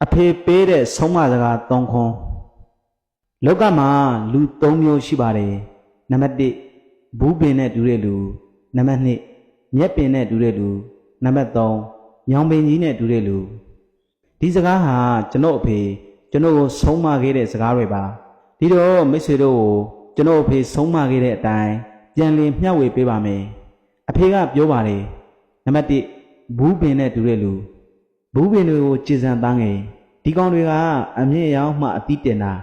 အဖေပေးတဲ့ဆုံးမစကား3ခွန်းလောကမှာလူ3မျိုးရှိပါတယ်နံပါတ်1ဘူးပင်နဲ့တူတဲ့လူနံပါတ်2မြက်ပင်နဲ့တူတဲ့လူနံပါတ်3ညောင်ပင်ကြီးနဲ့တူတဲ့လူဒီစကားဟာကျွန်တော်အဖေကျွန်တော်ကိုဆုံးမခဲ့တဲ့စကားတွေပါဒီတော့မိတ်ဆွေတို့ကိုကျွန်တော်အဖေဆုံးမခဲ့တဲ့အတိုင်းပြန်လည်မျှဝေပေးပါမယ်အဖေကပြောပါတယ်နံပါတ်1ဘူးပင်နဲ့တူတဲ့လူဘူးပင်တွေကိုကြည်စံသားငယ်ဒီကောင်တွေကအမြင့်ရောက်မှအတီးတင်တာ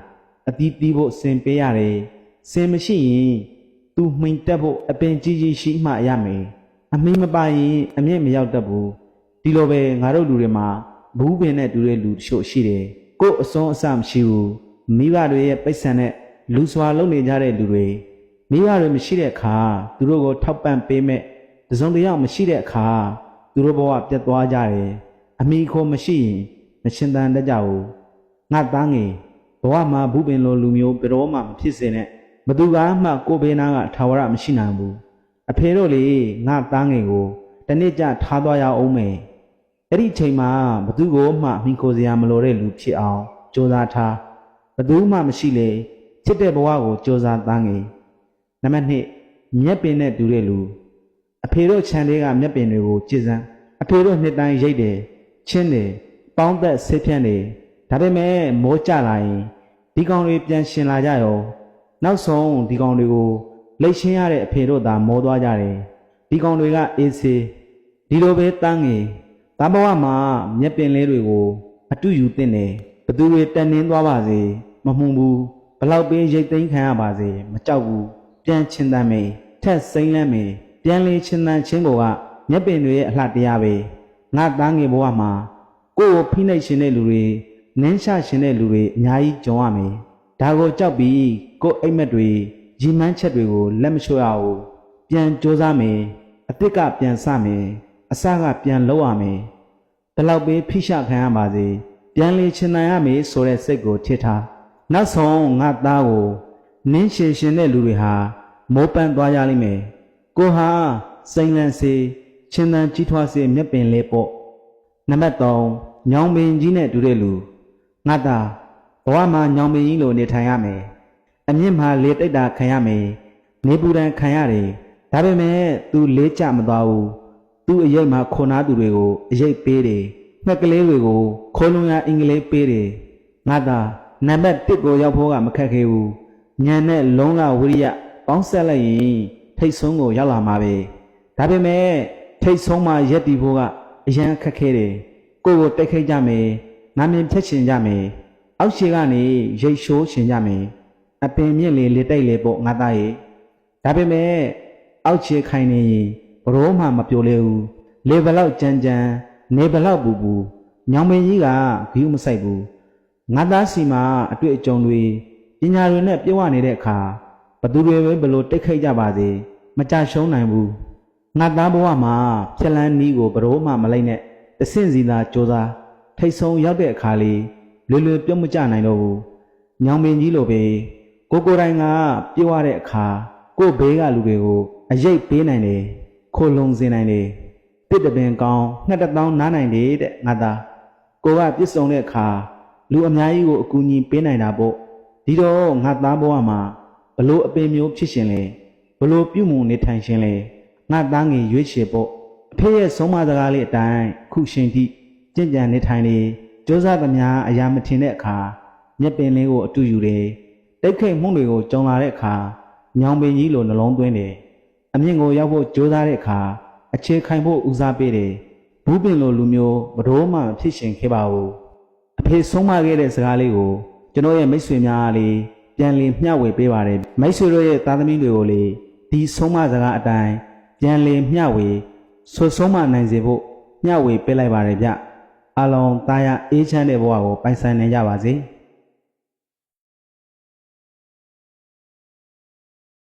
အတီးတီးဖို့စင်ပေးရတယ်စင်မရှိရင်သူမှိန်တက်ဖို့အပင်ကြီးကြီးရှိမှရမယ်အမင်းမပါရင်အမြင့်မရောက်တတ်ဘူးဒီလိုပဲငါတို့လူတွေမှာဘူးပင်နဲ့တူတဲ့လူတချို့ရှိတယ်ကို့အစွန်းအစမရှိဘူးမိဘတွေရဲ့ပိတ်ဆန်တဲ့လူစွာလုပ်နေကြတဲ့လူတွေမိဘတွေမရှိတဲ့အခါသူတို့ကိုထောက်ပံ့ပေးမဲ့တစုံတစ်ယောက်မရှိတဲ့အခါသူတို့ဘဝပြတ်သွားကြတယ်အမိခိုးမရှိရင်မရှင်သန်တတ်ကြဘူးငါသားငယ်ဘဝမှာဘူးပင်လိုလူမျိုးဘယ်တော့မှမဖြစ်စေနဲ့ဘသူကမှကိုဘေးနာကထာဝရမရှိနိုင်ဘူးအဖေတို့လေငါသားငယ်ကိုတနေ့ကျထားသွားရအောင်မယ်အဲ့ဒီချိန်မှာဘသူကိုမှမိခိုးစရာမလိုတဲ့လူဖြစ်အောင်ကြိုးစားထားဘသူမှမရှိလေချစ်တဲ့ဘဝကိုကြိုးစားသားငယ်နံပါတ်2မြက်ပင်နဲ့တူတဲ့လူအဖေတို့ခြံတွေကမြက်ပင်တွေကိုကြည်စမ်းအဖေတို့နှစ်တိုင်းရိတ်တယ်ချင်းတယ်ပေါင်းသက်ဆေးဖြန့်တယ်ဒါပေမဲ့မိုးကြလာရင်ဒီကောင်တွေပြန်ရှင်လာကြရောနောက်ဆုံးဒီကောင်တွေကိုလိတ်ရှင်းရတဲ့အဖေတို့သာမောသွားကြတယ်ဒီကောင်တွေကအေးစေးဒီလိုပဲတန်းငယ်သားဘဝမှာမြက်ပင်လေးတွေကိုအတူယူတင်တယ်ဘသူတွေတန်နှင်းသွားပါစေမမှုန်ဘူးဘလောက်ပေးရိတ်သိမ်းခံရပါစေမကြောက်ဘူးပြန်ချင်းတမ်းမယ်ထက်စိမ့်လန်းမယ်ပြန်လေချင်းတမ်းချင်းကိုကမြက်ပင်တွေရဲ့အလှတရားပဲငါသားငယ်ဘဝမှာကိုယ့်ကိုဖိနှိပ်ရှင်တဲ့လူတွေနင်းချရှင်တဲ့လူတွေအများကြီးကြုံရမယ်ဒါကိုကြောက်ပြီးကိုယ့်အိမ်မက်တွေရီမန်းချက်တွေကိုလက်မလျှော့ရဘူးပြန်ကြိုးစားမယ်အစ်စ်ကပြန်စမယ်အစကပြန်လောက်ရမယ်ဘလောက်ပဲဖိရှခံရပါစေပြန်လေချင်နိုင်ရမယ်ဆိုတဲ့စိတ်ကိုထစ်ထားနောက်ဆုံးငါသားကိုနင်းရှင်တဲ့လူတွေဟာမိုးပန်းသွားကြလိမ့်မယ်ကိုဟာစိန်လန်းစေချင်းတန်ကြီးထွားစေမြက်ပင်လေးပေါ့နံပါတ်3ညောင်ပင်ကြီးနဲ့တူတဲ့လူငါသားဘဝမှာညောင်ပင်ကြီးလိုနေထိုင်ရမယ်အမြင့်မှာလေတိတ်တာခံရမယ်နေပူတန်ခံရတယ်ဒါပေမဲ့ तू လေးကြမသွားဘူး तू အရိပ်မှာခွန်နာသူတွေကိုအရိပ်ပေးတယ်ငှက်ကလေးတွေကိုခိုးလုံရအင်္ဂလိပ်ပေးတယ်ငါသားနံပါတ်1ကိုရောက်ဖို့ကမခက်ခဲဘူးဉာဏ်နဲ့လုံးလဝိရိယပေါင်းဆက်လိုက်ရင်ထိတ်ဆုံးကိုရောက်လာမှာပဲဒါပေမဲ့ထိတ်ဆုံးမှာရက်တီဖို့ကအရန်ခက်ခဲတယ်ကိုယ့်ကိုတိုက်ခိုက်ကြမယ်နာမည်ဖြတ်ရှင်ကြမယ်အောက်ခြေကနေရိတ်ရှိုးရှင်ကြမယ်အပင်မြင့်လေလေတိုက်လေပေါ့ငါသားရဲ့ဒါပေမဲ့အောက်ခြေခိုင်နေရင်ဘရောမှမပြိုလဲဘူးလေဘလောက်ကြမ်းကြမ်းနေဘလောက်ပူပူညောင်ပင်ကြီးကဂီးမဆိုင်ဘူးငါသားစီမှာအတွေ့အကြုံတွေပညာတွေနဲ့ပြည့်ဝနေတဲ့အခါဘသူတွေပဲဘလို့တိတ်ခိတ်ကြပါစေမကြရှုံးနိုင်ဘူးငါသားဘဝမှာဖြက်လန်းနီးကိုဘရောမှမလိုက်နဲ့တဆင့်စီသာကြိုးစားထိတ်ဆုံးရောက်တဲ့အခါလေးလွယ်လွယ်ပြုံးမကြနိုင်တော့ဘူးညောင်ပင်ကြီးလိုပဲကိုယ်တိုင်ကပြည့်ဝတဲ့အခါကိုယ်ဘေးကလူတွေကိုအရိပ်ပေးနိုင်တယ်ခိုလုံစေနိုင်တယ်တစ်တပင်ကောင်းငှက်တစ်တောင်းနားနိုင်တယ်တဲ့ငါသားကိုကပြစ်စုံတဲ့အခါလူအများကြီးကိုအကူအညီပေးနိုင်တာပေါ့ဒီတော့ငါသားဘဝမှာဘလို့အပင်မျိုးဖြစ်ရှင်လဲဘလို့ပြုမှုနေထိုင်ရှင်လဲငါသားငယ်ရွေးချယ်ပေါ့အဖေရဲ့ဆုံးမစကားလေးအတိုင်းခုရှင်ထိကြင်ကြံနေထိုင်နေစ조사သမျှအရာမထင်တဲ့အခါမျက်ပင်လေးကိုအတူယူတယ်တိတ်ခိတ်မှုန့်တွေကိုကြုံလာတဲ့အခါညောင်ပင်ကြီးလိုနှလုံးသွင်းတယ်အမြင့်ကိုရောက်ဖို့ကြိုးစားတဲ့အခါအခြေခိုင်ဖို့ဦးစားပေးတယ်ဘူးပင်လိုလူမျိုးဘယ်တော့မှဖြစ်ရှင်ခဲ့ပါဘူးအဖေဆုံးမခဲ့တဲ့စကားလေးကိုကျွန်တော်ရဲ့မိတ်ဆွေများအားလေးပြန်လည်မျှဝေပေးပါတယ်မိတ်ဆွေတို့ရဲ့သားသမီးတွေကိုလေဒီဆုံးမစကားအတိုင်းပြန်လည်မျှဝေဆွဆုံးမနိုင်စေဖို့မျှဝေပေးလိုက်ပါတယ်ဗျအားလုံးတာယာအေးချမ်းတဲ့ဘဝကိုပိုင်ဆိုင်နိုင်ကြပါစေ